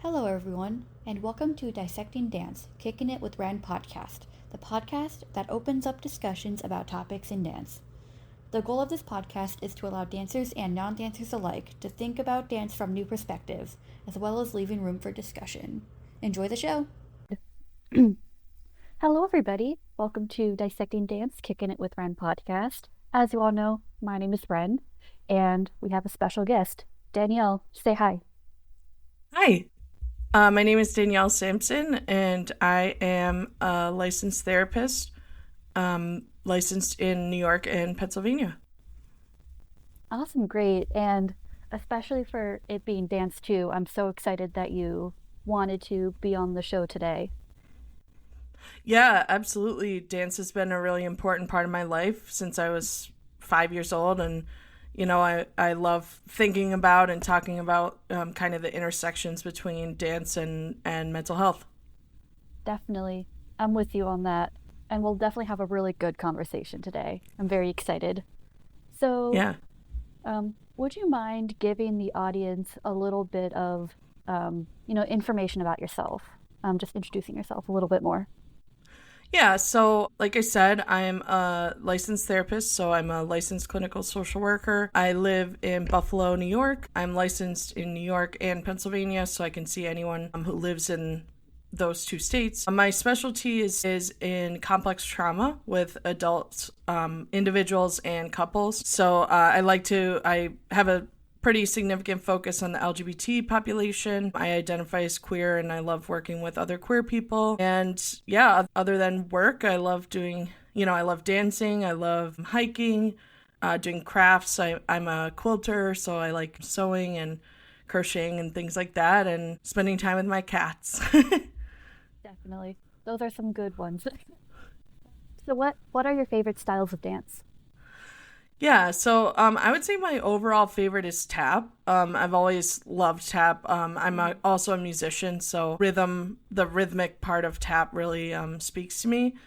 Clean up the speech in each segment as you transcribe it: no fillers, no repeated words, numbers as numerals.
Hello, everyone, and welcome to Dissecting Dance, Kicking It with Ren podcast, the podcast that opens up discussions about topics in dance. The goal of this podcast is to allow dancers and non-dancers alike to think about dance from new perspectives, as well as leaving room for discussion. Enjoy the show! Hello, everybody. Welcome to Dissecting Dance, Kicking It with Ren podcast. As you all know, my name is Ren, and we have a special guest, Danielle. Say hi. Hi, my name is Danielle Sampson, and I am a licensed therapist, licensed in New York and Pennsylvania. Awesome, great. And especially for it being Dance 2, I'm so excited that you wanted to be on the show today. Yeah, absolutely. Dance has been a really important part of my life since I was 5 years old, and I love thinking about and talking about kind of the intersections between dance and mental health. Definitely. I'm with you on that. And we'll definitely have a really good conversation today. I'm very excited. So, Yeah. would you mind giving the audience a little bit of, information about yourself? Just introducing yourself a little bit more. Yeah, so like I said, I'm a licensed therapist, so I'm a licensed clinical social worker. I live in Buffalo, New York. I'm licensed in New York and Pennsylvania, so I can see anyone who lives in those two states. My specialty is in complex trauma with adults, individuals, and couples. So I have a pretty significant focus on the LGBT population. I identify as queer and I love working with other queer people. And yeah, other than work, I love doing, I love dancing, I love hiking, doing crafts. I'm a quilter, so I like sewing and crocheting and things like that, and spending time with my cats. Definitely. Those are some good ones. So what are your favorite styles of dance? Yeah, so I would say my overall favorite is tap. I've always loved tap. Also a musician, so the rhythmic part of tap really speaks to me.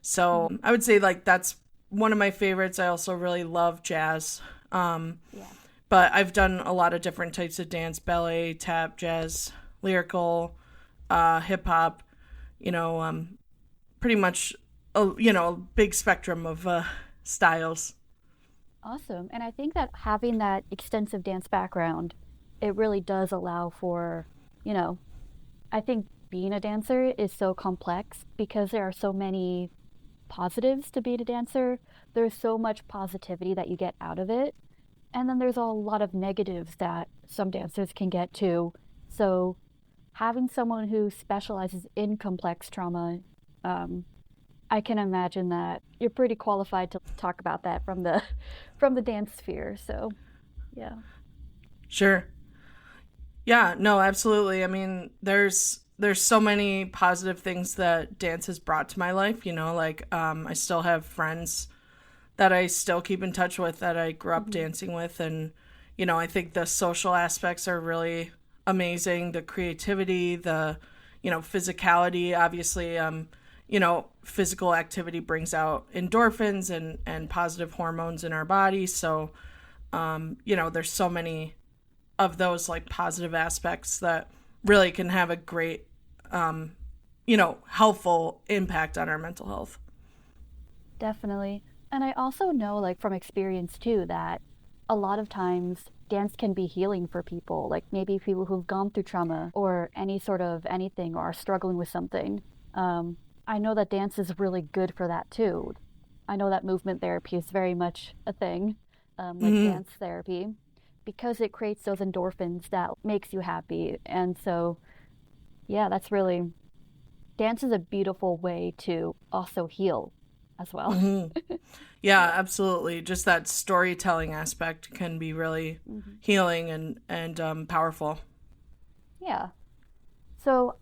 So I would say like that's one of my favorites. I also really love jazz. Yeah. But I've done a lot of different types of dance: ballet, tap, jazz, lyrical, hip hop. Pretty much a big spectrum of styles. Awesome. And I think that having that extensive dance background, it really does allow for, I think being a dancer is so complex because there are so many positives to being a dancer. There's so much positivity that you get out of it. And then there's a lot of negatives that some dancers can get too. So having someone who specializes in complex trauma, I can imagine that you're pretty qualified to talk about that from the dance sphere. So, yeah. Sure. Yeah, no, absolutely. I mean, there's so many positive things that dance has brought to my life, I still have friends that I still keep in touch with that I grew up dancing with, and I think the social aspects are really amazing, the creativity, the physicality, obviously. Physical activity brings out endorphins and positive hormones in our body. So, there's so many of those like positive aspects that really can have a great, helpful impact on our mental health. Definitely. And I also know, like, from experience too, that a lot of times dance can be healing for people, like maybe people who've gone through trauma or any sort of anything or are struggling with something. I know that dance is really good for that too. I know that movement therapy is very much a thing, dance therapy, because it creates those endorphins that makes you happy. And so, yeah, dance is a beautiful way to also heal as well. Yeah, absolutely. Just that storytelling aspect can be really healing and powerful. Yeah. So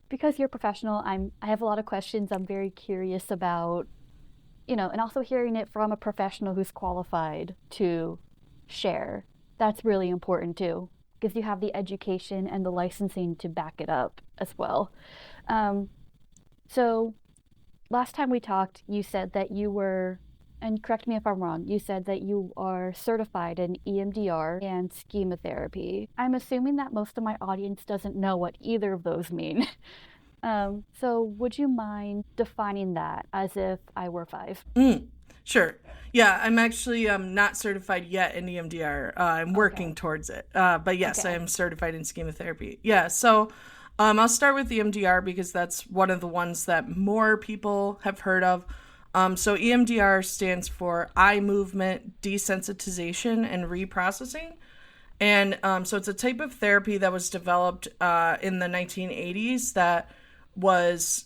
because you're a professional, I have a lot of questions I'm very curious about, and also hearing it from a professional who's qualified to share. That's really important too, because you have the education and the licensing to back it up as well. So last time we talked, you said that you were and correct me if I'm wrong, you said that you are certified in EMDR and Schema Therapy. I'm assuming that most of my audience doesn't know what either of those mean. So would you mind defining that as if I were five? Sure. Yeah, I'm actually not certified yet in EMDR. I'm working towards it. But yes, I am certified in Schema Therapy. Yeah, so I'll start with EMDR because that's one of the ones that more people have heard of. So EMDR stands for eye movement desensitization and reprocessing. And so it's a type of therapy that was developed in the 1980s that was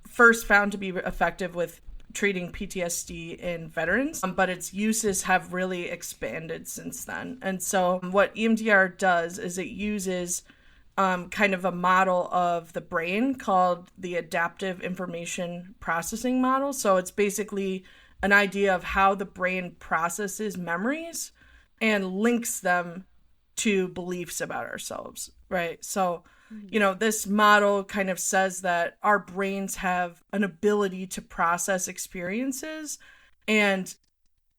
first found to be effective with treating PTSD in veterans, but its uses have really expanded since then. And so what EMDR does is it uses kind of a model of the brain called the adaptive information processing model. So it's basically an idea of how the brain processes memories and links them to beliefs about ourselves, right? So this model kind of says that our brains have an ability to process experiences and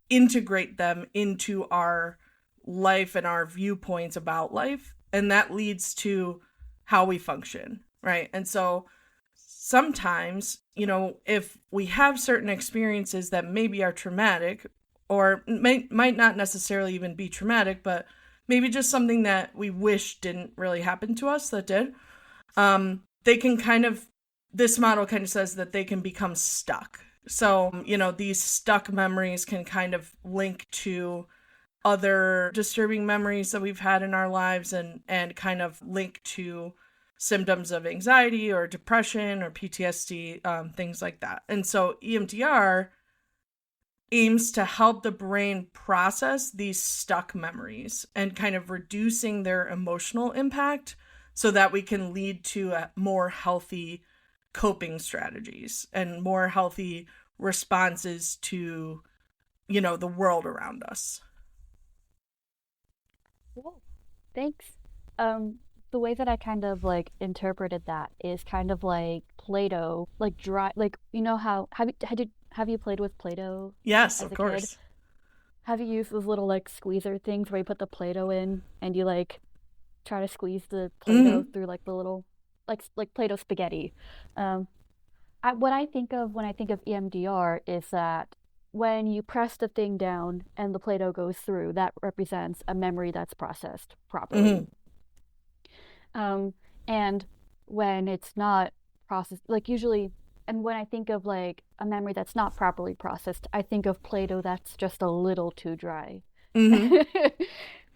integrate them into our life and our viewpoints about life. And that leads to how we function, right? And so sometimes, if we have certain experiences that maybe are traumatic or might not necessarily even be traumatic, but maybe just something that we wish didn't really happen to us that did, they can this model kind of says that they can become stuck. So, these stuck memories can kind of link to other disturbing memories that we've had in our lives and kind of link to symptoms of anxiety or depression or PTSD, things like that. And so EMDR aims to help the brain process these stuck memories and kind of reducing their emotional impact so that we can lead to more healthy coping strategies and more healthy responses to, the world around us. Cool. Thanks. The way that I kind of interpreted that is kind of like Play-Doh, like dry, how have you played with Play-Doh? Yes, As of a course. kid? Have you used those little squeezer things where you put the Play-Doh in and you try to squeeze the Play-Doh through the little like Play-Doh spaghetti? What I think of when I think of EMDR is that when you press the thing down and the Play-Doh goes through, that represents a memory that's processed properly. And when it's not processed, usually, and when I think of a memory that's not properly processed, I think of Play-Doh that's just a little too dry. And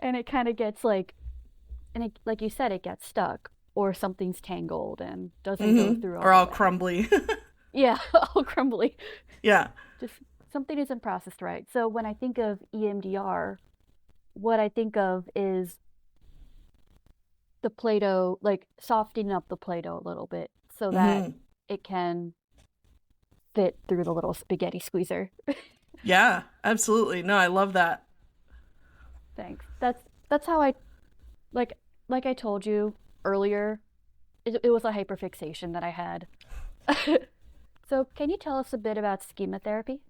it kind of gets like you said, it gets stuck or something's tangled and doesn't go through all crumbly. Yeah, all crumbly. Yeah. Just something isn't processed right. So when I think of EMDR, what I think of is the Play-Doh, softening up the Play-Doh a little bit so that it can fit through the little spaghetti squeezer. Yeah, absolutely. No, I love that. Thanks. That's how I like I told you earlier, it was a hyperfixation that I had. So can you tell us a bit about schema therapy?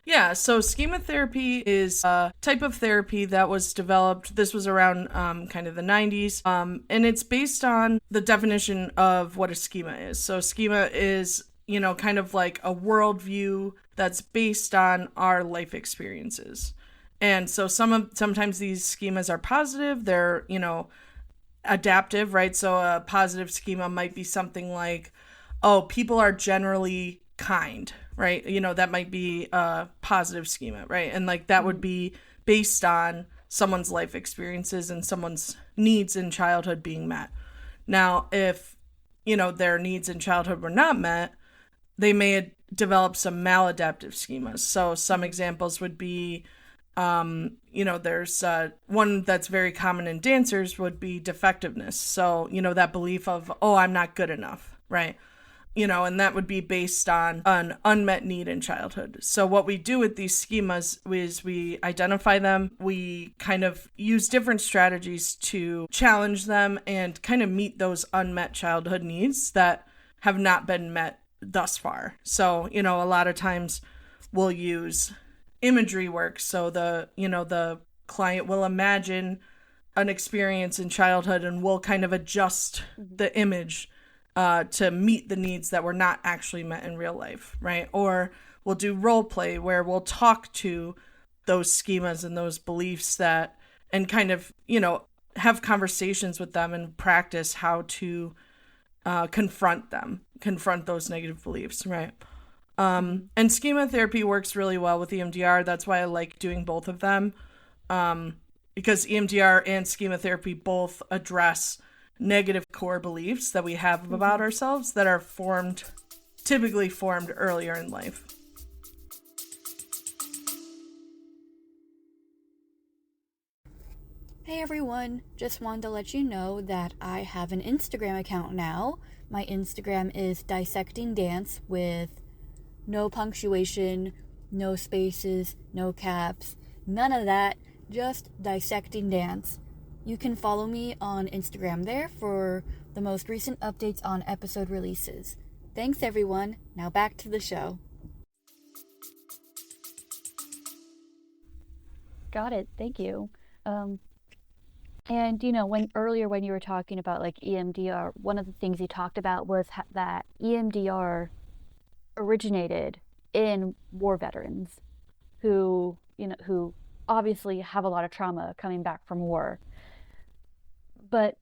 Yeah, so schema therapy is a type of therapy that was developed. This was around kind of the 90s, and it's based on the definition of what a schema is. So schema is, kind of like a worldview that's based on our life experiences. And so sometimes these schemas are positive. They're, adaptive, right? So a positive schema might be something like, oh, people are generally kind, right? That might be a positive schema, right? And that would be based on someone's life experiences and someone's needs in childhood being met. Now, if, their needs in childhood were not met, they may develop some maladaptive schemas. So some examples would be, there's one that's very common in dancers would be defectiveness. So, that belief of, oh, I'm not good enough, right? And that would be based on an unmet need in childhood. So what we do with these schemas is we identify them, we kind of use different strategies to challenge them and kind of meet those unmet childhood needs that have not been met thus far. So, a lot of times we'll use imagery work. So the client will imagine an experience in childhood, and we'll kind of adjust the image to meet the needs that were not actually met in real life, right? Or we'll do role play where we'll talk to those schemas and those beliefs and kind of, have conversations with them and practice how to confront those negative beliefs, right? And schema therapy works really well with EMDR. That's why I like doing both of them, because EMDR and schema therapy both address negative core beliefs that we have about ourselves that are typically formed earlier in life. Hey everyone, just wanted to let you know that I have an Instagram account now. My Instagram is Dissecting Dance with no punctuation, no spaces, no caps, none of that, just Dissecting Dance. You can follow me on Instagram there for the most recent updates on episode releases. Thanks everyone, now back to the show. Got it, thank you. And when you were talking about like EMDR, one of the things you talked about was that EMDR originated in war veterans who obviously have a lot of trauma coming back from war. But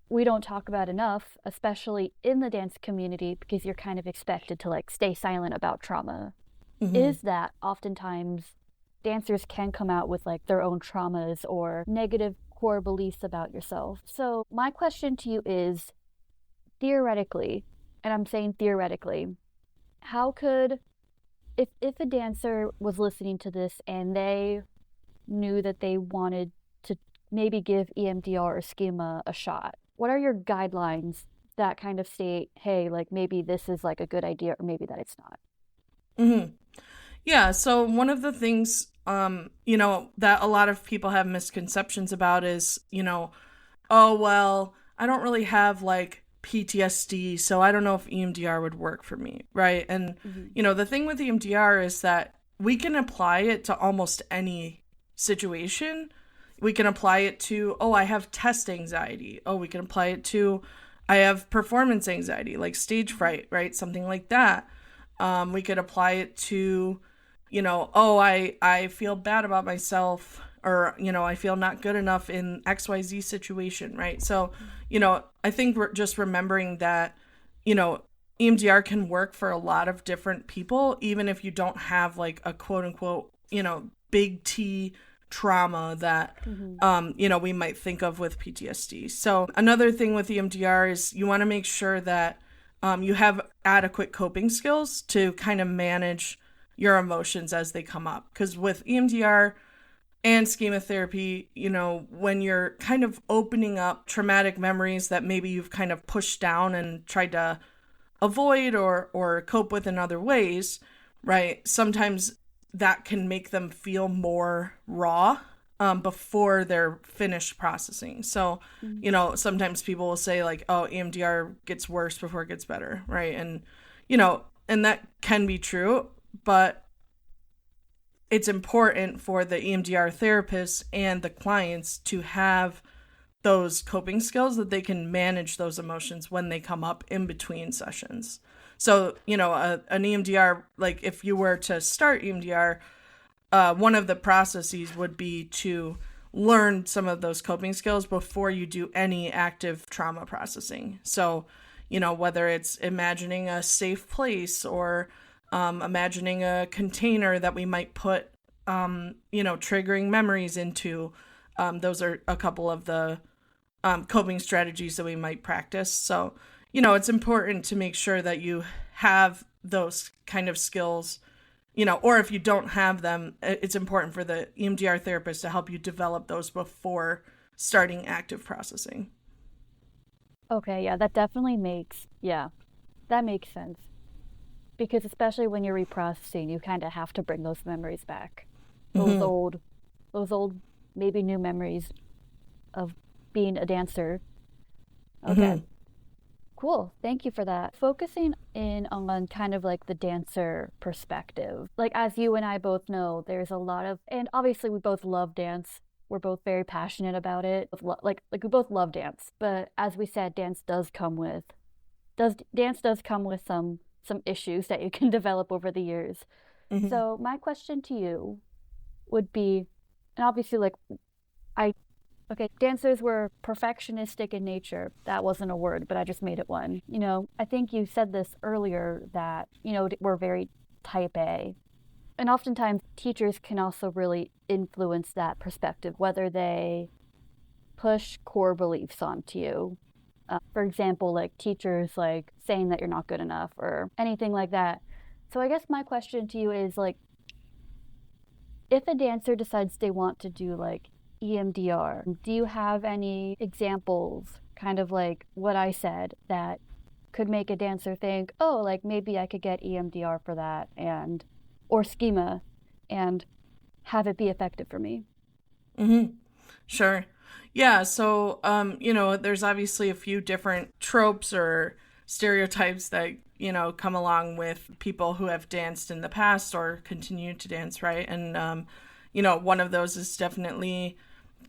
we don't talk about enough, especially in the dance community, because you're kind of expected to like stay silent about trauma, is that oftentimes dancers can come out with like their own traumas or negative core beliefs about yourself. So my question to you is, theoretically, and I'm saying theoretically, how could, if a dancer was listening to this and they knew that they wanted to maybe give EMDR or schema a shot, what are your guidelines that kind of state, hey, like maybe this is like a good idea or maybe that it's not? Yeah, so one of the things that a lot of people have misconceptions about is, oh, well, I don't really have like PTSD, so I don't know if EMDR would work for me, right? And, the thing with EMDR is that we can apply it to almost any situation. We can apply it to, oh, I have test anxiety. Oh, we can apply it to, I have performance anxiety, like stage fright, right? Something like that. We could apply it to, oh, I feel bad about myself, or, I feel not good enough in XYZ situation, right? So, I think we're just remembering that, EMDR can work for a lot of different people, even if you don't have like a quote unquote, big T trauma that, we might think of with PTSD. So another thing with EMDR is you want to make sure that you have adequate coping skills to kind of manage your emotions as they come up. Because with EMDR and schema therapy, when you're kind of opening up traumatic memories that maybe you've kind of pushed down and tried to avoid or cope with in other ways, right? Sometimes that can make them feel more raw before they're finished processing. So, sometimes people will say like, oh, EMDR gets worse before it gets better, right? And, and that can be true, but it's important for the EMDR therapists and the clients to have those coping skills that they can manage those emotions when they come up in between sessions. So, an EMDR, like if you were to start EMDR, one of the processes would be to learn some of those coping skills before you do any active trauma processing. So, whether it's imagining a safe place or imagining a container that we might put, triggering memories into, those are a couple of the coping strategies that we might practice. So, it's important to make sure that you have those kind of skills, or if you don't have them, it's important for the EMDR therapist to help you develop those before starting active processing. Okay, yeah, that definitely makes sense. Because especially when you're reprocessing, you kind of have to bring those memories back. Those old, maybe new memories of being a dancer. Okay. Cool. Thank you for that. Focusing in on kind of like the dancer perspective. Like as you and I both know, there's a lot of, and obviously we both love dance. We're both very passionate about it. Like we both love dance. But as we said, dance does come with some issues that you can develop over the years. Mm-hmm. So my question to you would be, and obviously like I okay, dancers were perfectionistic in nature. That wasn't a word, but I just made it one. I think you said this earlier that, we're very type A. And oftentimes teachers can also really influence that perspective, whether they push core beliefs onto you. For example, like teachers like saying that you're not good enough or anything like that. So I guess my question to you is like, if a dancer decides they want to do like EMDR, do you have any examples, kind of like what I said, that could make a dancer think, oh, like maybe I could get EMDR for that or schema and have it be effective for me? Mm-hmm. Sure. Yeah. So, there's obviously a few different tropes or stereotypes that, come along with people who have danced in the past or continue to dance, right? And, one of those is definitely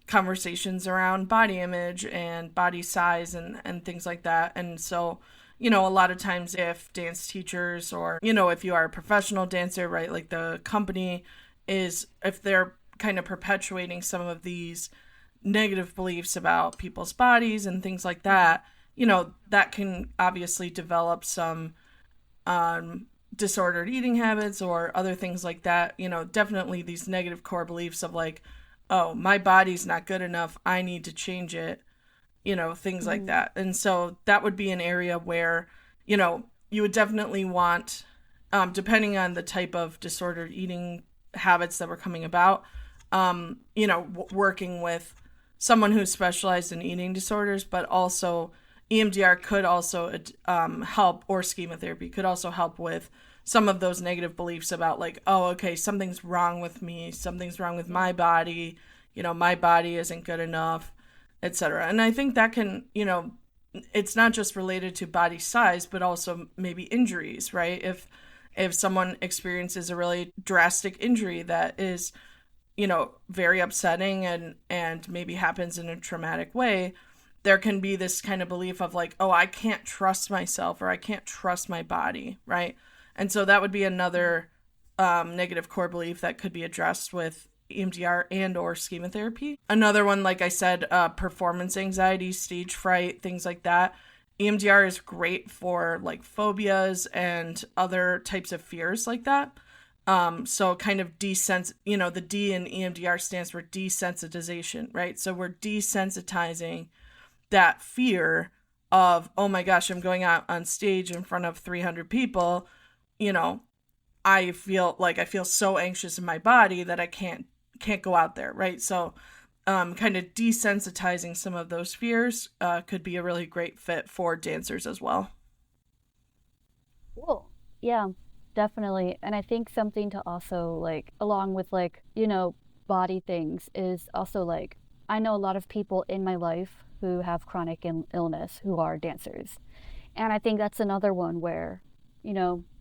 conversations around body image and body size and things like that. And so, a lot of times if dance teachers or, if you are a professional dancer, right, like the company if they're kind of perpetuating some of these negative beliefs about people's bodies and things like that, that can obviously develop some disordered eating habits or other things like that. Definitely these negative core beliefs of like, oh, my body's not good enough, I need to change it, things like that. And so that would be an area where, you would definitely want, depending on the type of disordered eating habits that were coming about, working with someone who's specialized in eating disorders, but also EMDR could also help, or schema therapy could also help with some of those negative beliefs about like, oh, okay, something's wrong with me, something's wrong with my body, my body isn't good enough, etc. And I think that can, it's not just related to body size, but also maybe injuries, right? If someone experiences a really drastic injury that is, very upsetting and maybe happens in a traumatic way, there can be this kind of belief of like, oh, I can't trust myself or I can't trust my body, right? And so that would be another negative core belief that could be addressed with EMDR and or schema therapy. Another one, like I said, performance anxiety, stage fright, things like that. EMDR is great for like phobias and other types of fears like that. So kind of the D in EMDR stands for desensitization, right? So we're desensitizing that fear of, oh my gosh, I'm going out on stage in front of 300 people, I feel so anxious in my body that I can't go out there, right? So kind of desensitizing some of those fears could be a really great fit for dancers as well. Cool. Yeah, definitely. And I think something to also like, along with like, body things is also like, I know a lot of people in my life who have chronic illness who are dancers. And I think that's another one where,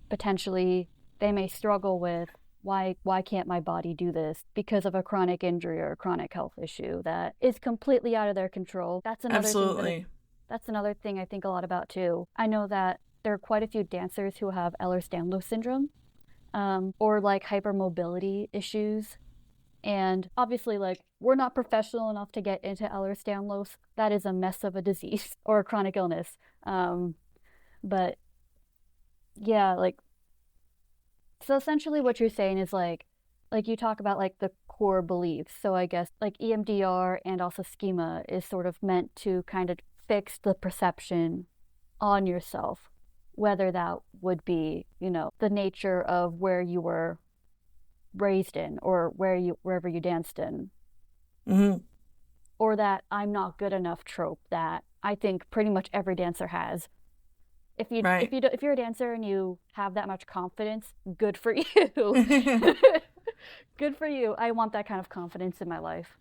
potentially they may struggle with why can't my body do this because of a chronic injury or a chronic health issue that is completely out of their control. Absolutely. That's another thing I think a lot about too. I know that there are quite a few dancers who have Ehlers-Danlos syndrome, or like hypermobility issues. And obviously, like, we're not professional enough to get into Ehlers-Danlos. That is a mess of a disease or a chronic illness. But yeah, like, so essentially what you're saying is like you talk about like the core beliefs. So I guess like EMDR and also schema is sort of meant to kind of fix the perception on yourself, whether that would be, the nature of where you were raised in or wherever you danced in. Mm-hmm. Or that I'm not good enough trope that I think pretty much every dancer has. If you're a dancer and you have that much confidence, good for you. Good for you. I want that kind of confidence in my life.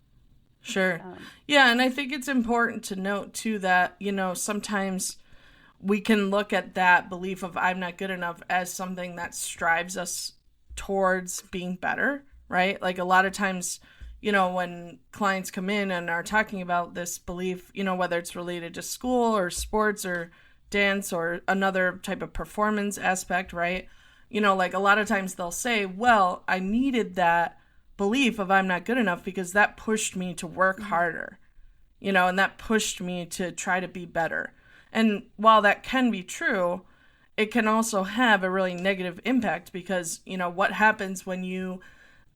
Sure. Yeah, and I think it's important to note too that, sometimes we can look at that belief of I'm not good enough as something that strives us towards being better, right? Like a lot of times, when clients come in and are talking about this belief, whether it's related to school or sports or dance or another type of performance aspect, right? Like a lot of times they'll say, well, I needed that belief of I'm not good enough because that pushed me to work harder, and that pushed me to try to be better. And while that can be true, it can also have a really negative impact because, what happens when you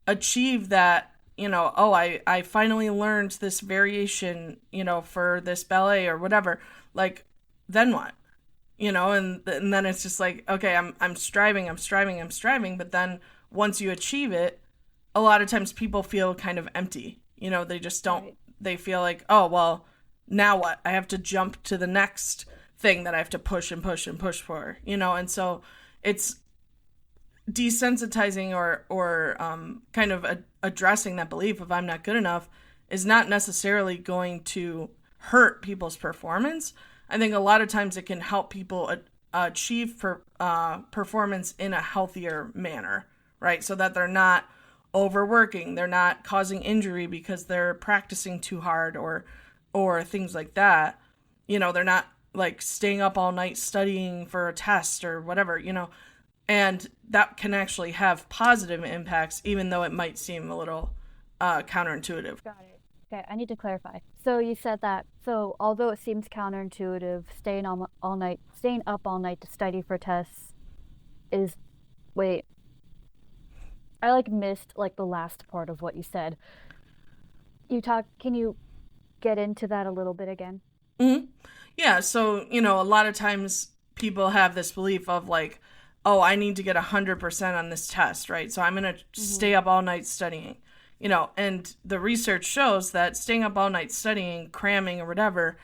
achieve that, I finally learned this variation, for this ballet or whatever, like, then what? And then it's just like, okay, I'm striving. But then once you achieve it, a lot of times people feel kind of empty. They just don't, right. They feel like, oh, well, now what? I have to jump to the next thing that I have to push and push and push for, and so it's desensitizing or kind of addressing that belief of I'm not good enough is not necessarily going to hurt people's performance. I think a lot of times it can help people achieve performance in a healthier manner, right? So that they're not overworking, they're not causing injury because they're practicing too hard or things like that. They're not like staying up all night studying for a test or whatever, and that can actually have positive impacts, even though it might seem a little counterintuitive. Got it. Okay, I need to clarify. So you said that, so although it seems counterintuitive, staying up all night to study for tests is, wait, I missed the last part of what you said. Can you get into that a little bit again? Mm-hmm. Yeah, so, a lot of times people have this belief of oh, I need to get 100% on this test, right? So I'm going to stay up all night studying, and the research shows that staying up all night studying, cramming or whatever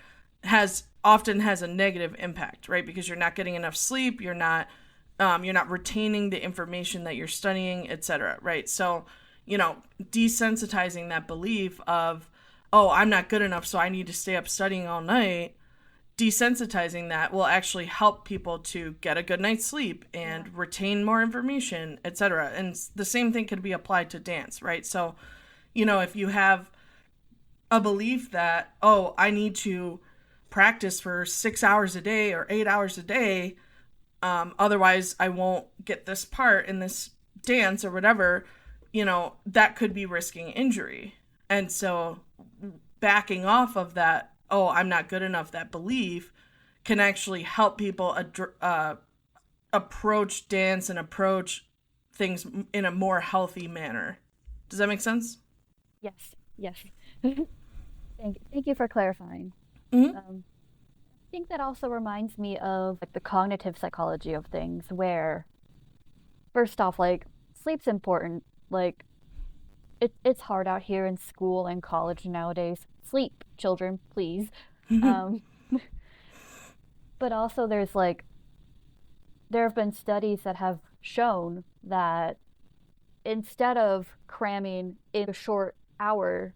often has a negative impact, right? Because you're not getting enough sleep, you're not retaining the information that you're studying, etc., right? So, desensitizing that belief of, oh, I'm not good enough, so I need to stay up studying all night, desensitizing that will actually help people to get a good night's sleep and retain more information, etc. And the same thing could be applied to dance, right? So, if you have a belief that, oh, I need to practice for 6 hours a day or 8 hours a day, otherwise I won't get this part in this dance or whatever, that could be risking injury. And so backing off of that, oh, I'm not good enough, that belief can actually help people approach dance and approach things in a more healthy manner. Does that make sense? Yes. Thank you for clarifying. Mm-hmm. I think that also reminds me of the cognitive psychology of things, where first off, sleep's important. It's hard out here in school and college nowadays. Sleep, children, please. But also there have been studies that have shown that instead of cramming in a short hour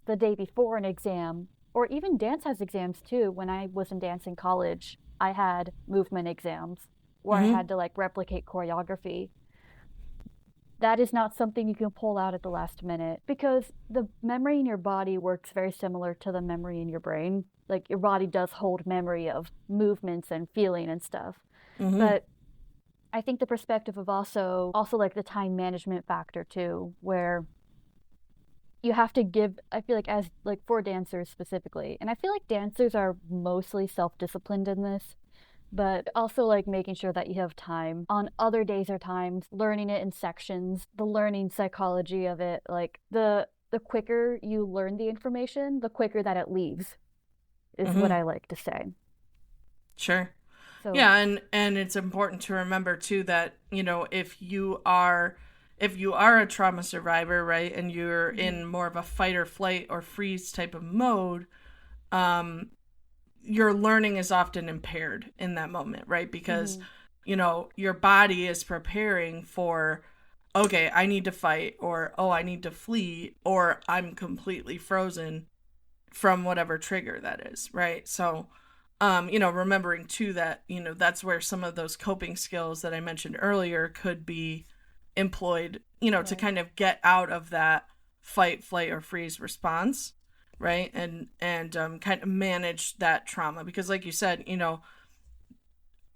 the day before an exam, or even dance has exams too. When I was in dance in college, I had movement exams where I had to replicate choreography. That is not something you can pull out at the last minute, because the memory in your body works very similar to the memory in your brain. Your body does hold memory of movements and feeling and stuff. But I think the perspective of also the time management factor too, where you have to give, I feel as for dancers specifically, and I feel dancers are mostly self-disciplined in this, but also making sure that you have time on other days or times, learning it in sections, the learning psychology of it. The quicker you learn the information, the quicker that it leaves, is what I like to say. Sure. So, yeah, and it's important to remember too that, if you are a trauma survivor, right, and you're in more of a fight or flight or freeze type of mode, your learning is often impaired in that moment, right? Because, your body is preparing for, okay, I need to fight, or, oh, I need to flee, or I'm completely frozen from whatever trigger that is, right? So, Remembering too that, that's where some of those coping skills that I mentioned earlier could be employed, to kind of get out of that fight, flight, or freeze response, right? And kind of manage that trauma. Because like you said,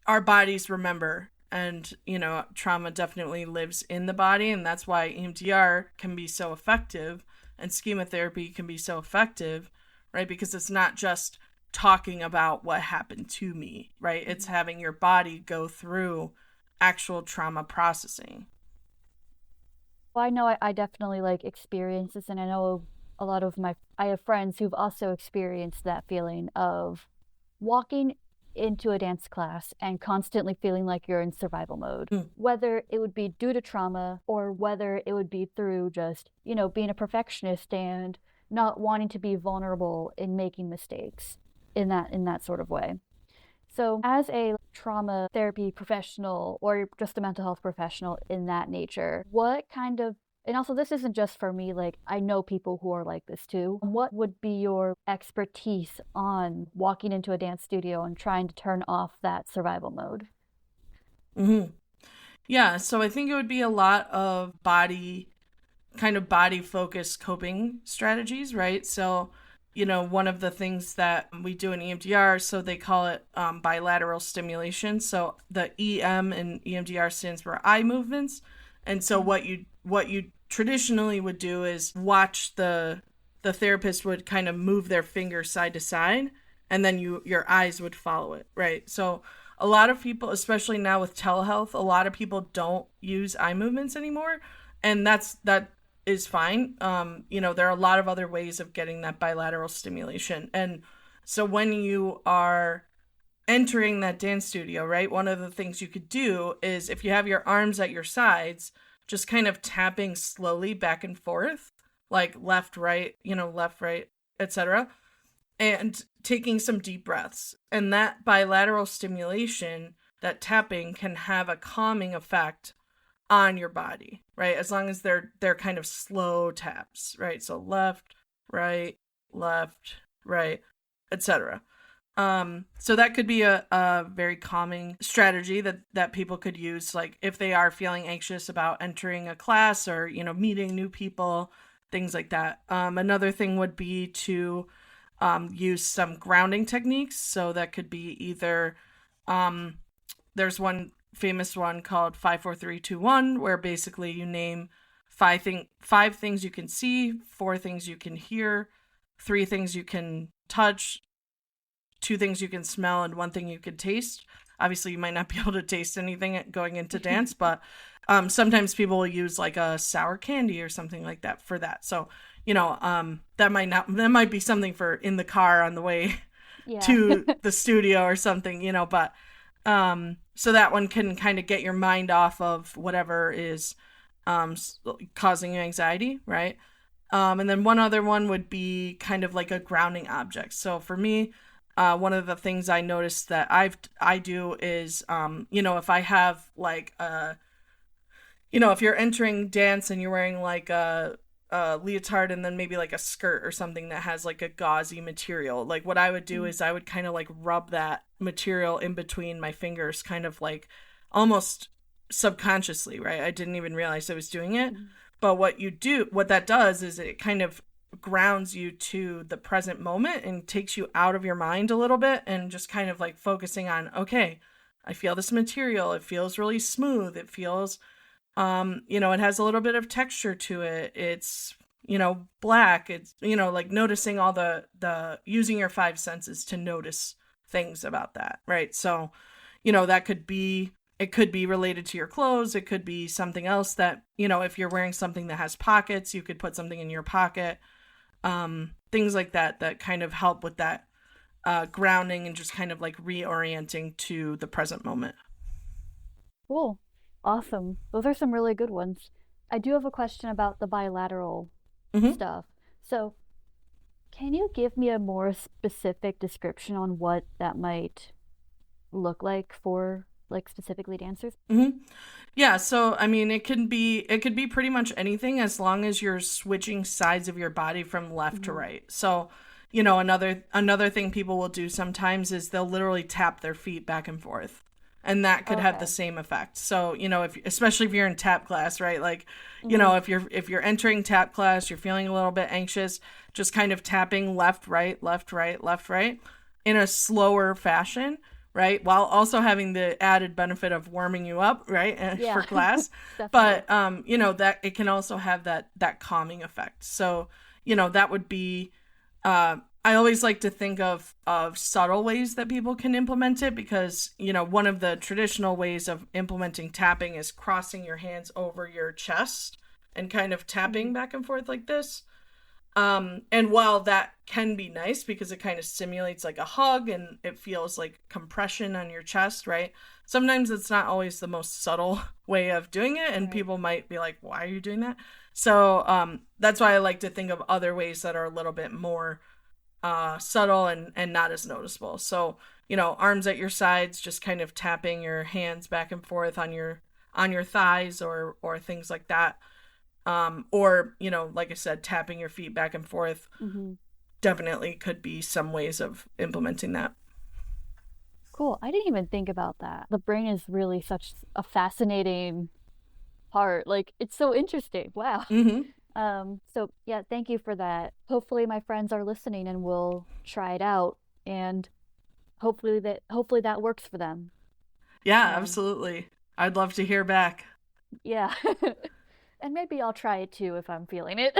our bodies remember, and, trauma definitely lives in the body. And that's why EMDR can be so effective and schema therapy can be so effective, right? Because it's not just talking about what happened to me, right? It's having your body go through actual trauma processing. Well, I know I definitely like experience this, and I know a lot of I have friends who've also experienced that feeling of walking into a dance class and constantly feeling like you're in survival mode, whether it would be due to trauma or whether it would be through just, being a perfectionist and not wanting to be vulnerable in making mistakes in that sort of way. So as a trauma therapy professional or just a mental health professional in that nature, what kind of, and also this isn't just for me, like I know people who are like this too. What would be your expertise on walking into a dance studio and trying to turn off that survival mode? Yeah, so I think it would be a lot of body focused coping strategies, right? So, one of the things that we do in EMDR, so they call it bilateral stimulation. So the EM in EMDR stands for eye movements. And so what you traditionally would do is watch the therapist would kind of move their finger side to side, and then your eyes would follow it, right? So a lot of people, especially now with telehealth, a lot of people don't use eye movements anymore, and that is fine. There are a lot of other ways of getting that bilateral stimulation. And so when you are entering that dance studio, right, one of the things you could do is, if you have your arms at your sides, just kind of tapping slowly back and forth, like left, right, etc., and taking some deep breaths. And that bilateral stimulation, that tapping, can have a calming effect on your body, right? As long as they're kind of slow taps, right? So left, right, etc. So that could be a very calming strategy that people could use, like if they are feeling anxious about entering a class or, meeting new people, things like that. Another thing would be to use some grounding techniques. So that could be either, there's one famous one called 5 4 3 2 1, where basically you name five things you can see, 4 things you can hear, 3 things you can touch, 2 things you can smell, and 1 thing you can taste. Obviously you might not be able to taste anything going into dance, but sometimes people will use like a sour candy or something like that for that. So that might be something for in the car on the way to the studio or something, but so that one can kind of get your mind off of whatever is causing you anxiety, right? And then one other one would be kind of like a grounding object. So for me, one of the things I noticed that I do is, if I have like if you're entering dance and you're wearing like a leotard and then maybe like a skirt or something that has like a gauzy material, like what I would do is I would kind of like rub that material in between my fingers, kind of like almost subconsciously, right? I didn't even realize I was doing it. But what that does is it kind of grounds you to the present moment and takes you out of your mind a little bit, and just kind of like focusing on, okay, I feel this material, it feels really smooth, it feels it has a little bit of texture to it, it's black, it's like noticing all the using your 5 senses to notice things about that, right? So that could be related to your clothes, it could be something else that if you're wearing something that has pockets, you could put something in your pocket, things like that kind of help with that grounding and just kind of like reorienting to the present moment. Cool. Awesome. Those are some really good ones. I do have a question about the bilateral stuff. So can you give me a more specific description on what that might look like for like specifically dancers? Yeah, so I mean it could be pretty much anything, as long as you're switching sides of your body from left to right. So you know, another thing people will do sometimes is they'll literally tap their feet back and forth. And that could have the same effect. So, you know, especially if you're in tap class, right? Like, you know, if you're entering tap class, you're feeling a little bit anxious, just kind of tapping left, right, left, right, left, right in a slower fashion, right? While also having the added benefit of warming you up, right? For class. But, you know, that it can also have that calming effect. So, you know, that would be, I always like to think of subtle ways that people can implement it because, you know, one of the traditional ways of implementing tapping is crossing your hands over your chest and kind of tapping back and forth like this. And while that can be nice because it kind of simulates like a hug and it feels like compression on your chest, right? Sometimes it's not always the most subtle way of doing it, and people might be like, why are you doing that? So that's why I like to think of other ways that are a little bit more subtle and not as noticeable. So, you know, arms at your sides, just kind of tapping your hands back and forth on your thighs or things like that. Or, you know, like I said, tapping your feet back and forth definitely could be some ways of implementing that. Cool. I didn't even think about that. The brain is really such a fascinating part. Like, it's so interesting. Wow. So yeah, thank you for that. Hopefully my friends are listening and will try it out, and hopefully that works for them. Yeah, absolutely. I'd love to hear back. Yeah. And maybe I'll try it too if I'm feeling it.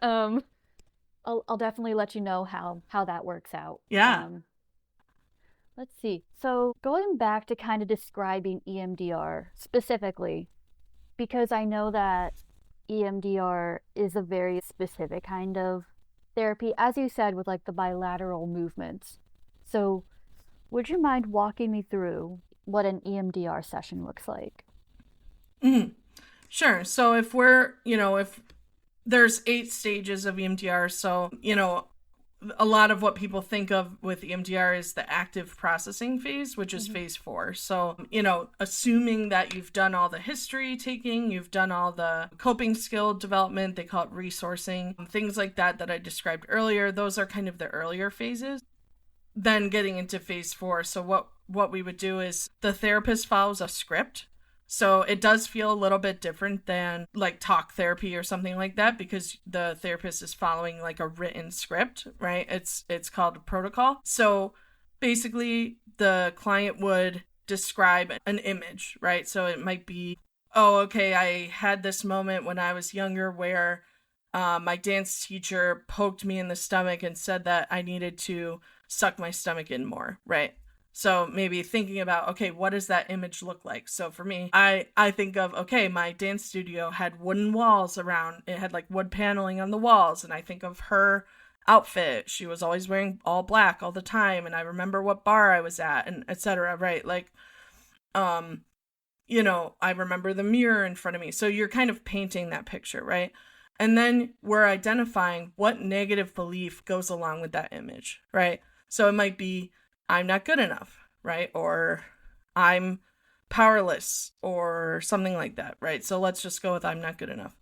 I'll definitely let you know how that works out. Yeah. Let's see. So going back to kind of describing EMDR specifically, because I know that EMDR is a very specific kind of therapy, as you said, with like the bilateral movements. So would you mind walking me through what an EMDR session looks like? Sure. So if there's 8 stages of EMDR, so, you know, a lot of what people think of with EMDR is the active processing phase, which is phase 4. So, you know, assuming that you've done all the history taking, you've done all the coping skill development, they call it resourcing, things like that I described earlier, those are kind of the earlier phases. Then getting into phase 4. So what we would do is the therapist follows a script. So it does feel a little bit different than like talk therapy or something like that because the therapist is following like a written script, right? It's called a protocol. So basically the client would describe an image, right? So it might be, oh, okay, I had this moment when I was younger where my dance teacher poked me in the stomach and said that I needed to suck my stomach in more, right? So maybe thinking about, okay, what does that image look like? So for me, I think of, okay, my dance studio had wooden walls around. It had like wood paneling on the walls. And I think of her outfit. She was always wearing all black all the time. And I remember what bar I was at and etc. Right? Like, you know, I remember the mirror in front of me. So you're kind of painting that picture, right? And then we're identifying what negative belief goes along with that image, right? So it might be, I'm not good enough, right? Or I'm powerless or something like that, right? So let's just go with I'm not good enough.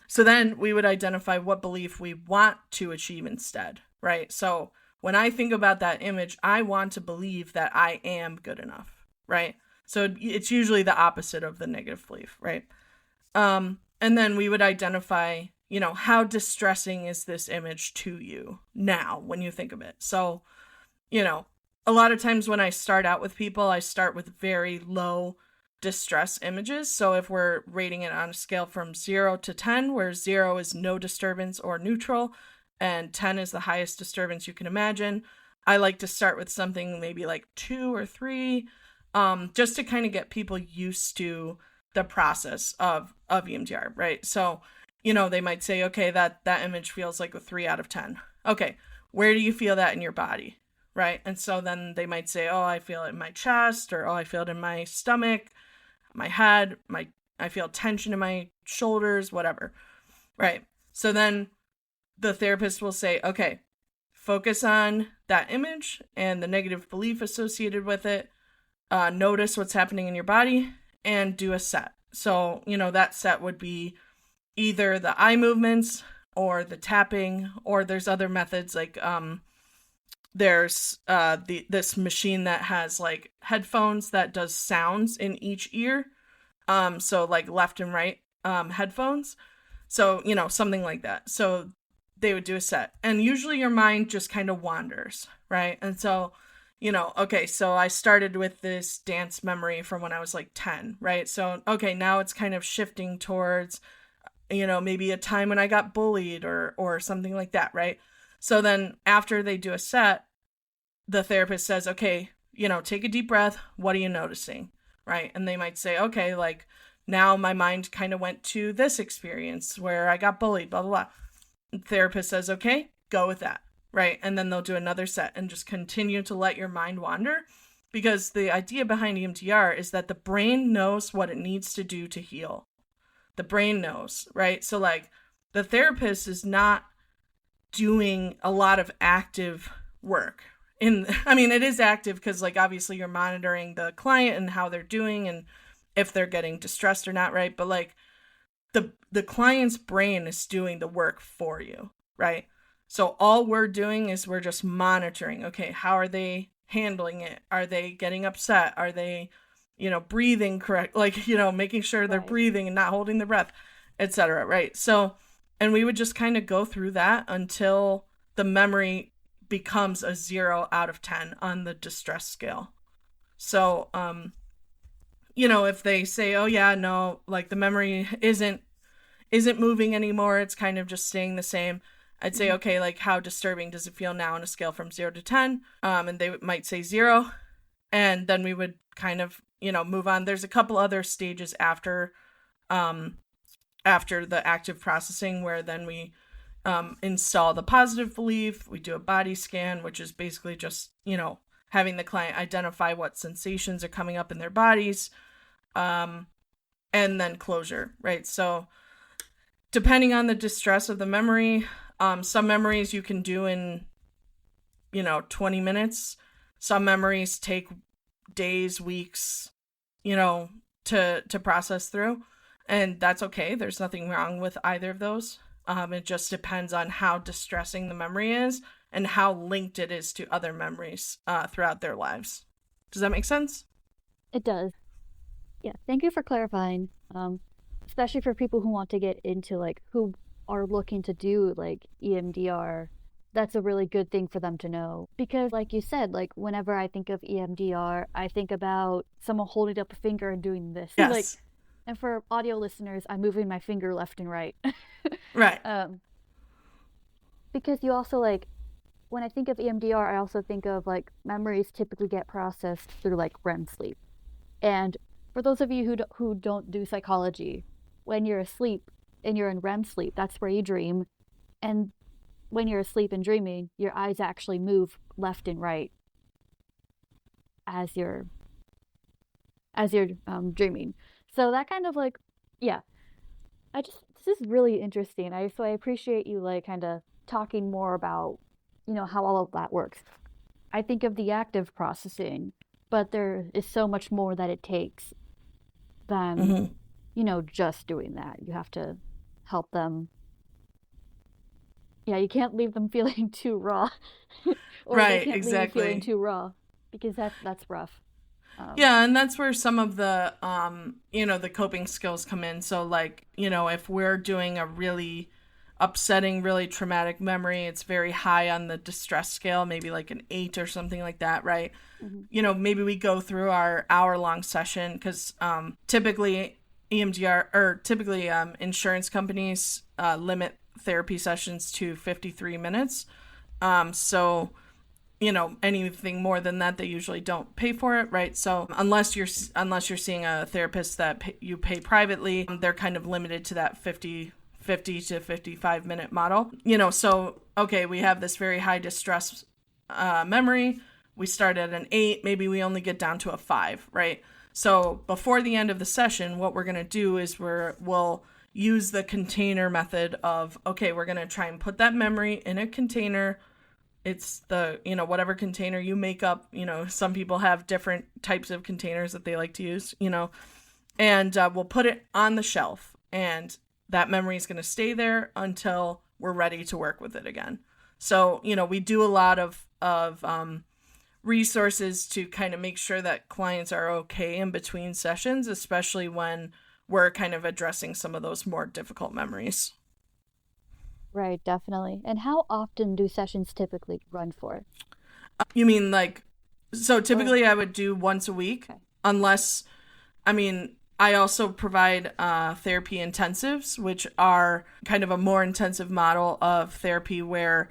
So then we would identify what belief we want to achieve instead, right? So when I think about that image, I want to believe that I am good enough, right? So it's usually the opposite of the negative belief, right? And then we would identify, you know, how distressing is this image to you now when you think of it? So, you know, a lot of times when I start out with people, I start with very low distress images. So if we're rating it on a scale from 0 to 10, where 0 is no disturbance or neutral, and 10 is the highest disturbance you can imagine, I like to start with something maybe like 2 or 3, just to kind of get people used to the process of EMDR, right? So, you know, they might say, okay, that image feels like a 3 out of 10. Okay, where do you feel that in your body? Right. And so then they might say, oh, I feel it in my chest, or oh, I feel it in my stomach, my head, I feel tension in my shoulders, whatever. Right. So then the therapist will say, okay, focus on that image and the negative belief associated with it. Notice what's happening in your body and do a set. So, you know, that set would be either the eye movements or the tapping, or there's other methods like, there's this machine that has like headphones that does sounds in each ear. So like left and right headphones. So, something like that. So they would do a set. And usually your mind just kind of wanders, right? And so, okay, so I started with this dance memory from when I was like 10, right? So, okay, now it's kind of shifting towards, maybe a time when I got bullied or something like that, right? So then after they do a set, the therapist says, okay, take a deep breath. What are you noticing? Right? And they might say, okay, like now my mind kind of went to this experience where I got bullied, blah, blah, blah. The therapist says, okay, go with that. Right? And then they'll do another set and just continue to let your mind wander, because the idea behind EMDR is that the brain knows what it needs to do to heal. The brain knows, right? So like the therapist is not doing a lot of active work. It is active because like obviously you're monitoring the client and how they're doing and if they're getting distressed or not, right? But like the client's brain is doing the work for you, right? So all we're doing is we're just monitoring, okay, how are they handling it? Are they getting upset? Are they, breathing correct? Like, making sure they're breathing and not holding their breath, etc. Right? So, and we would just kind of go through that until the memory becomes a 0 out of 10 on the distress scale. So, if they say, oh yeah, no, like the memory isn't moving anymore, it's kind of just staying the same, I'd say, okay, like how disturbing does it feel now on a scale from 0 to 10? And they might say 0. And then we would kind of, move on. There's a couple other stages after the active processing where then we install the positive belief. We do a body scan, which is basically just, having the client identify what sensations are coming up in their bodies, and then closure, right? So depending on the distress of the memory, some memories you can do in, 20 minutes. Some memories take days, weeks, to process through. And that's okay. There's nothing wrong with either of those. It just depends on how distressing the memory is and how linked it is to other memories throughout their lives. Does that make sense? It does. Yeah, thank you for clarifying. Especially for people who want to get into, like, who are looking to do, like, EMDR. That's a really good thing for them to know. Because, like you said, like, whenever I think of EMDR, I think about someone holding up a finger and doing this. Yes. Like, and for audio listeners, I'm moving my finger left and right. Right. Because you also, like, when I think of EMDR, I also think of, like, memories typically get processed through, like, REM sleep. And for those of you who don't do psychology, when you're asleep and you're in REM sleep, that's where you dream. And when you're asleep and dreaming, your eyes actually move left and right as you're dreaming. So that kind of, like, yeah. This is really interesting. So I appreciate you, like, kind of talking more about, how all of that works. I think of the active processing, but there is so much more that it takes than, just doing that. You have to help them. Yeah, you can't leave them feeling too raw. Or right, they can't exactly. leave you feeling too raw, because that's rough. Yeah, and that's where some of the, the coping skills come in. So, like, if we're doing a really upsetting, really traumatic memory, it's very high on the distress scale, maybe like an 8 or something like that, right? Mm-hmm. Maybe we go through our hour-long session because typically EMDR, or typically insurance companies limit therapy sessions to 53 minutes. So anything more than that, they usually don't pay for it, right? So unless you're seeing a therapist that you pay privately, they're kind of limited to that 50 to 55 minute model. So okay, we have this very high distress memory. We start at an 8, maybe we only get down to a 5, right? So before the end of the session, what we're going to do is we'll use the container method of, okay, we're going to try and put that memory in a container. It's the, whatever container you make up, some people have different types of containers that they like to use, and we'll put it on the shelf, and that memory is going to stay there until we're ready to work with it again. So, we do a lot of of resources to kind of make sure that clients are okay in between sessions, especially when we're kind of addressing some of those more difficult memories. Right, definitely. And how often do sessions typically run for? You mean like, so typically I would do once a week, Okay. unless, I mean, I also provide therapy intensives, which are kind of a more intensive model of therapy where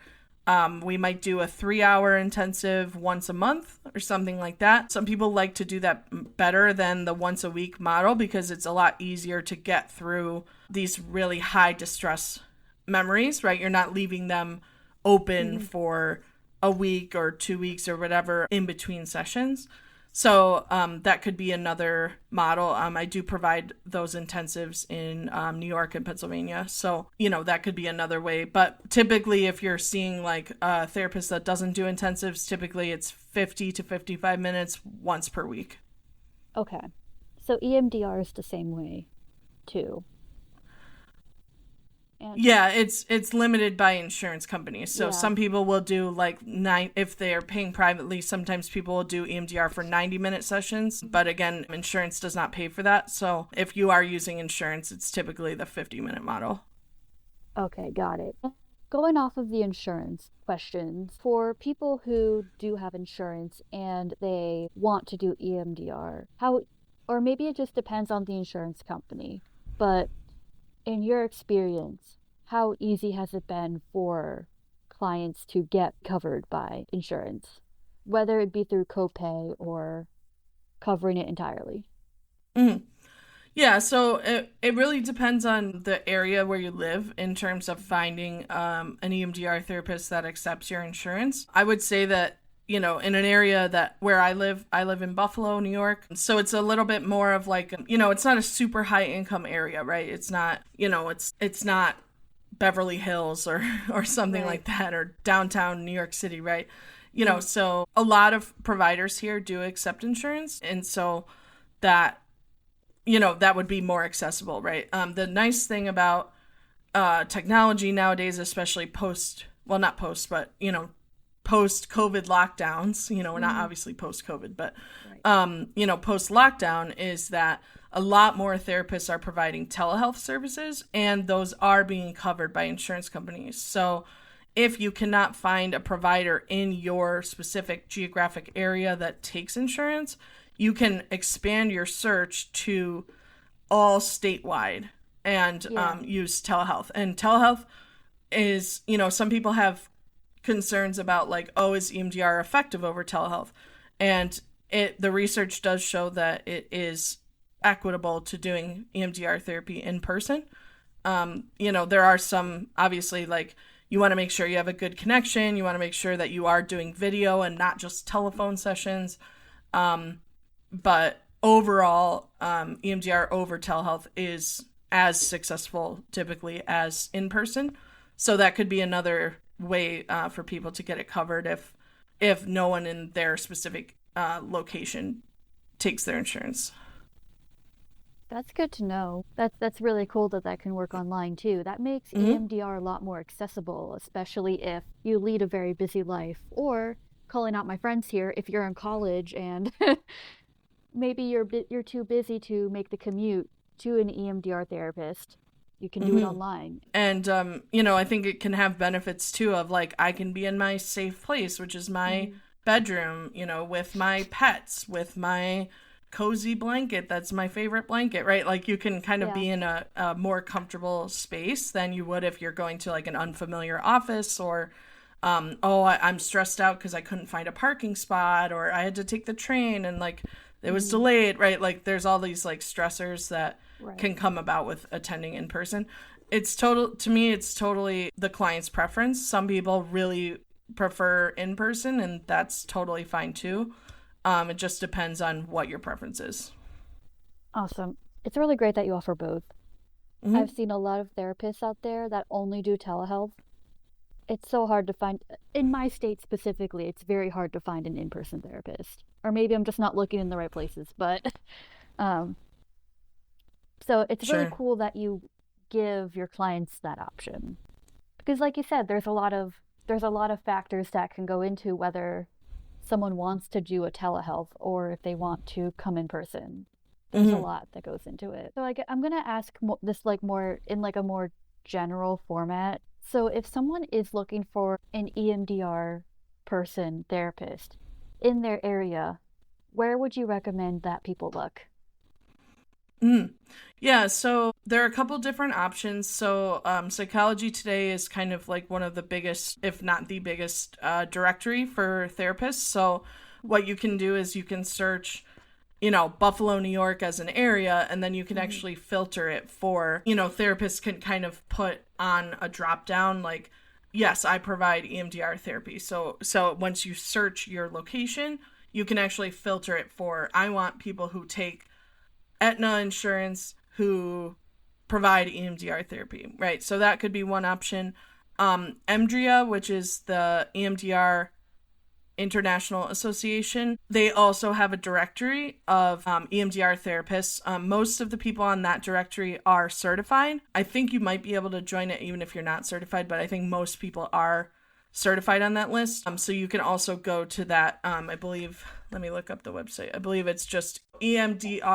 we might do a 3-hour intensive once a month or something like that. Some people like to do that better than the once a week model because it's a lot easier to get through these really high distress memories, right? You're not leaving them open for a week or 2 weeks or whatever in between sessions. So that could be another model. I do provide those intensives in New York and Pennsylvania. So, that could be another way. But typically, if you're seeing like a therapist that doesn't do intensives, typically it's 50 to 55 minutes once per week. Okay. So EMDR is the same way too. And Yeah, it's limited by insurance companies. So yeah. some people will do like if they're paying privately, sometimes people will do EMDR for 90-minute sessions. But again, insurance does not pay for that. So if you are using insurance, it's typically the 50-minute model. Okay, got it. Going off of the insurance questions, for people who do have insurance and they want to do EMDR, or maybe it just depends on the insurance company, but in your experience, how easy has it been for clients to get covered by insurance, whether it be through copay or covering it entirely? Mm-hmm. Yeah, so it really depends on the area where you live in terms of finding an EMDR therapist that accepts your insurance. I would say that, in an area that where I live in Buffalo, New York. So it's a little bit more of like, it's not a super high income area, right? It's not, it's not Beverly Hills or something Right. like that, or downtown New York City, right? So a lot of providers here do accept insurance. And so that that would be more accessible, right? The nice thing about technology nowadays, especially not post, but, post COVID lockdowns, we're not obviously post COVID, but, Right. post lockdown is that a lot more therapists are providing telehealth services, and those are being covered by insurance companies. So if you cannot find a provider in your specific geographic area that takes insurance, you can expand your search to all statewide and Yeah. use telehealth. And telehealth is, some people have concerns about like, oh, is EMDR effective over telehealth? And the research does show that it is equitable to doing EMDR therapy in person. There are some, obviously, like, you want to make sure you have a good connection. You want to make sure that you are doing video and not just telephone sessions. But overall, EMDR over telehealth is as successful typically as in person. So that could be another way for people to get it covered if no one in their specific location takes their insurance. That's good to know. That's really cool that that can work online too. That makes Mm-hmm. EMDR a lot more accessible, especially if you lead a very busy life. Or calling out my friends here, if you're in college and maybe you're too busy to make the commute to an EMDR therapist, you can do it Mm-hmm. online. And I think it can have benefits too of like I can be in my safe place, which is my Mhm. bedroom, with my pets, with my cozy blanket. That's my favorite blanket, right? Like you can kind of Yeah. be in a more comfortable space than you would if you're going to like an unfamiliar office or I'm stressed out because I couldn't find a parking spot or I had to take the train and like it was Mhm. delayed, right? Like there's all these like stressors that Right. can come about with attending in person. To me, it's totally the client's preference. Some people really prefer in person, and that's totally fine too. It just depends on what your preference is. Awesome. It's really great that you offer both. I've Mm-hmm. seen a lot of therapists out there that only do telehealth. It's so hard to find, in my state specifically, it's very hard to find an in-person therapist. Or maybe I'm just not looking in the right places, but um so it's really Sure. cool that you give your clients that option. Because like you said, there's a lot of there's a lot of factors that can go into whether someone wants to do a telehealth or if they want to come in person. There's a lot that goes into it. So I'm going to ask this like more in like a more general format. So if someone is looking for an EMDR person, therapist in their area, where would you recommend that people look? Yeah, so there are a couple different options. So Psychology Today is kind of like one of the biggest, if not the biggest, directory for therapists. So what you can do is you can search, Buffalo, New York as an area, and then you can actually filter it for, therapists can kind of put on a drop down like, yes, I provide EMDR therapy. So once you search your location, you can actually filter it for, I want people who take Aetna insurance who provide EMDR therapy, right? So that could be one option. EMDRIA, which is the EMDR International Association, they also have a directory of EMDR therapists. Most of the people on that directory are certified. I think you might be able to join it even if you're not certified, but I think most people are certified on that list. So you can also go to that, I believe, let me look up the website. I believe it's just emdria.org.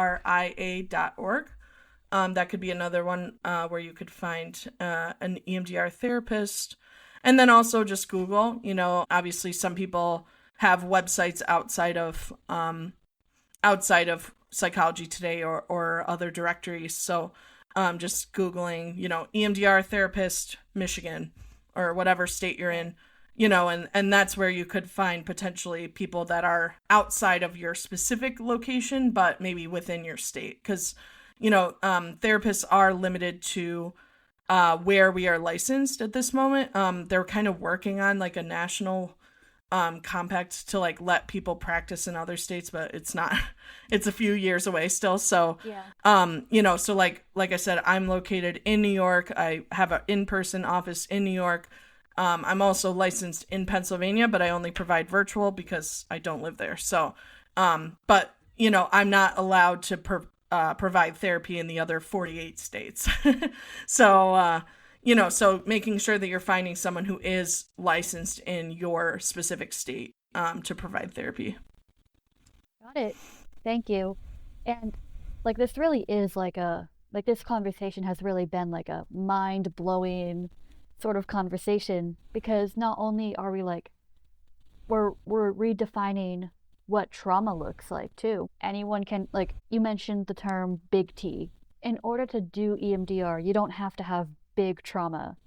That could be another one where you could find an EMDR therapist. And then also just Google, obviously some people have websites outside of Psychology Today or other directories. So just Googling, EMDR therapist, Michigan, or whatever state you're in, and that's where you could find potentially people that are outside of your specific location, but maybe within your state. Because, therapists are limited to where we are licensed at this moment. They're kind of working on like a national compact to like let people practice in other states, but it's a few years away still. So, so like I said, I'm located in New York. I have an in-person office in New York. I'm also licensed in Pennsylvania, but I only provide virtual because I don't live there. So, but I'm not allowed to provide therapy in the other 48 states. So, so making sure that you're finding someone who is licensed in your specific state to provide therapy. Got it. Thank you. And like this really is like this conversation has really been like a mind-blowing sort of conversation, because not only are we like we're redefining what trauma looks like too. Anyone can, like you mentioned the term big T. In order to do EMDR, you don't have to have big trauma.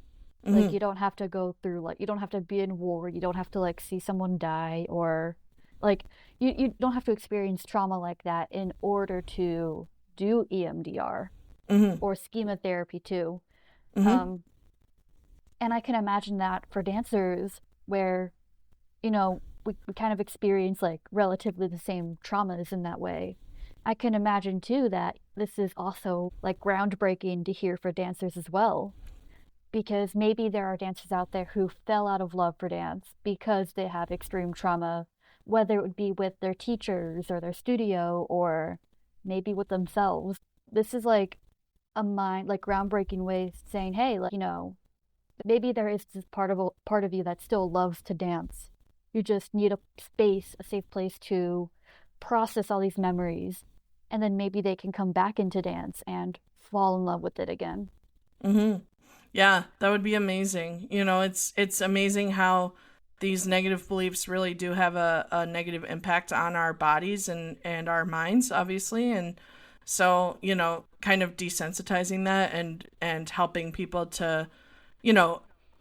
Like you don't have to go through, like you don't have to be in war, you don't have to like see someone die, or like you don't have to experience trauma like that in order to do EMDR or Schema Therapy too. And I can imagine that for dancers where, we kind of experience like relatively the same traumas in that way. I can imagine too that this is also like groundbreaking to hear for dancers as well, because maybe there are dancers out there who fell out of love for dance because they have extreme trauma, whether it would be with their teachers or their studio or maybe with themselves. This is like a groundbreaking way of saying, hey, like, maybe there is this part of you that still loves to dance. You just need a safe place to process all these memories, and then maybe they can come back into dance and fall in love with it again. Yeah, that would be amazing. It's amazing how these negative beliefs really do have a negative impact on our bodies and our minds, obviously. And so, kind of desensitizing that and helping people to,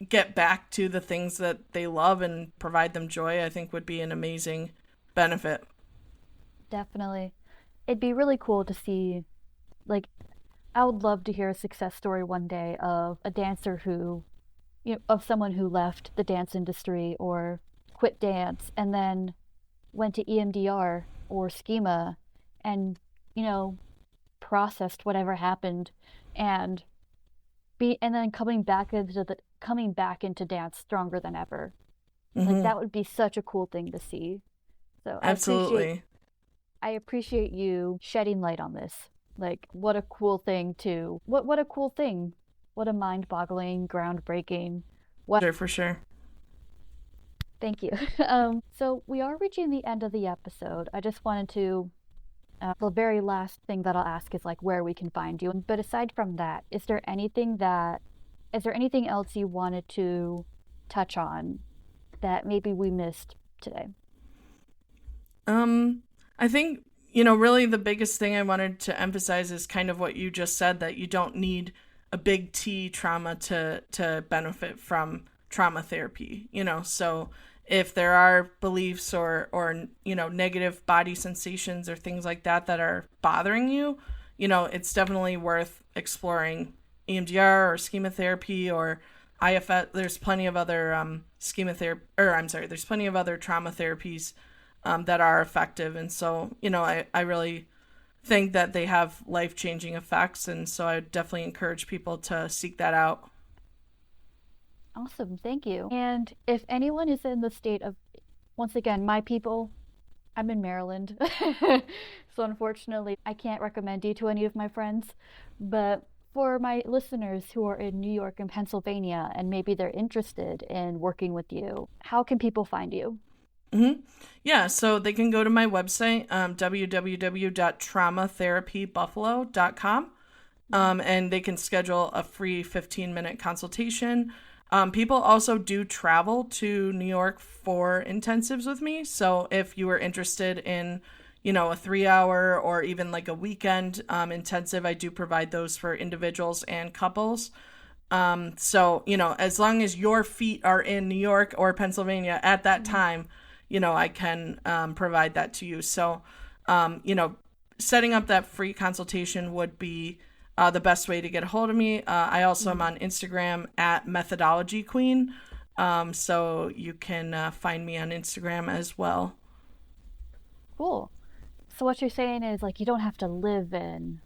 get back to the things that they love and provide them joy, I think would be an amazing benefit. Definitely. It'd be really cool to see, like, I would love to hear a success story one day of a dancer who, of someone who left the dance industry or quit dance and then went to EMDR or Schema and, processed whatever happened and then coming back into dance stronger than ever. Like that would be such a cool thing to see. So absolutely. I appreciate you shedding light on this. Like what a cool thing what a cool thing. What a mind-boggling, groundbreaking. For sure. Thank you. So we are reaching the end of the episode. I just wanted to, the very last thing that I'll ask is like where we can find you. But aside from that, is there anything else you wanted to touch on that maybe we missed today? I think, really the biggest thing I wanted to emphasize is kind of what you just said, that you don't need a big T trauma to benefit from trauma therapy, so if there are beliefs or negative body sensations or things like that are bothering you, it's definitely worth exploring EMDR or schema therapy or IFS. There's plenty of other there's plenty of other trauma therapies that are effective. And so, I really think that they have life-changing effects. And so I would definitely encourage people to seek that out. Awesome. Thank you. And if anyone is in the state of, once again, my people, I'm in Maryland. So unfortunately, I can't recommend you to any of my friends. But for my listeners who are in New York and Pennsylvania, and maybe they're interested in working with you, how can people find you? Mm-hmm. Yeah, so they can go to my website, www.traumatherapybuffalo.com, and they can schedule a free 15-minute consultation. People also do travel to New York for intensives with me. So if you are interested in, a 3-hour or even like a weekend intensive, I do provide those for individuals and couples. So, as long as your feet are in New York or Pennsylvania at that time, I can provide that to you. So, setting up that free consultation would be the best way to get a hold of me. I also am on Instagram at Methodology Queen. So you can find me on Instagram as well. Cool. So what you're saying is like you don't have to live in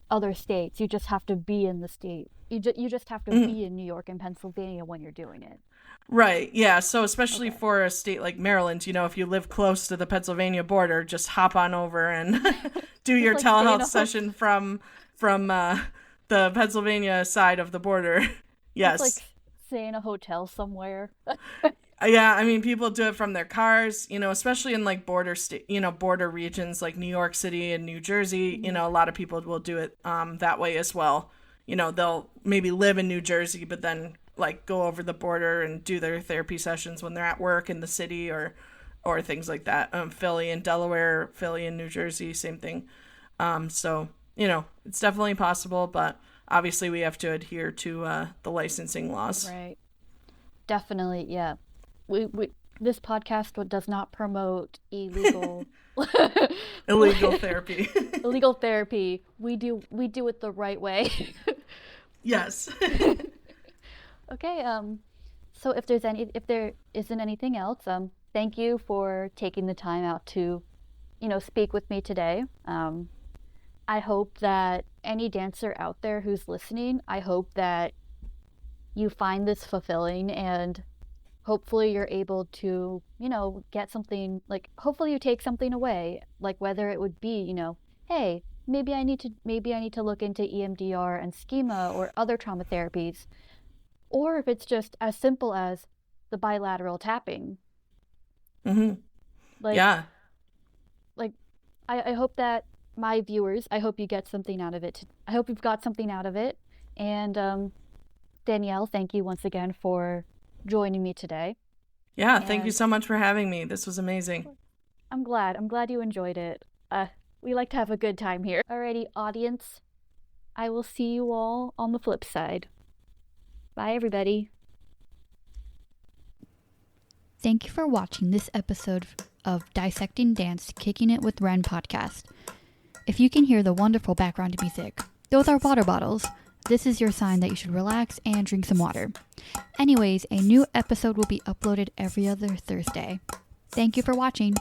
other states. You just have to be in the state. You just have to be in New York and Pennsylvania when you're doing it. Right. Yeah. So especially for a state like Maryland, if you live close to the Pennsylvania border, just hop on over and do your like telehealth session from the Pennsylvania side of the border. Yes. It's like stay in a hotel somewhere. Yeah, I mean, people do it from their cars, especially in like border regions like New York City and New Jersey. A lot of people will do it that way as well. They'll maybe live in New Jersey, but then like go over the border and do their therapy sessions when they're at work in the city or things like that. Philly in Delaware, Philly in New Jersey, same thing. So, it's definitely possible, but obviously we have to adhere to the licensing laws. Right. Definitely, yeah. We this podcast does not promote illegal therapy. Illegal therapy. We do it the right way. Yes. Okay, so if there isn't anything else, thank you for taking the time out to, speak with me today. I hope that any dancer out there who's listening, I hope that you find this fulfilling and hopefully you're able to, get something, like, hopefully you take something away, like whether it would be, hey, maybe I need to look into EMDR and schema or other trauma therapies, or if it's just as simple as the bilateral tapping. Mm-hmm. Yeah. Like, I hope that my viewers, I hope you get something out of it. I hope you've got something out of it. And Danielle, thank you once again for joining me today. Yeah, thank you so much for having me. This was amazing. I'm glad you enjoyed it. We like to have a good time here. Alrighty, audience. I will see you all on the flip side. Bye, everybody. Thank you for watching this episode of Dissecting Dance, Kicking It with Ren podcast. If you can hear the wonderful background music, those are water bottles. This is your sign that you should relax and drink some water. Anyways, a new episode will be uploaded every other Thursday. Thank you for watching.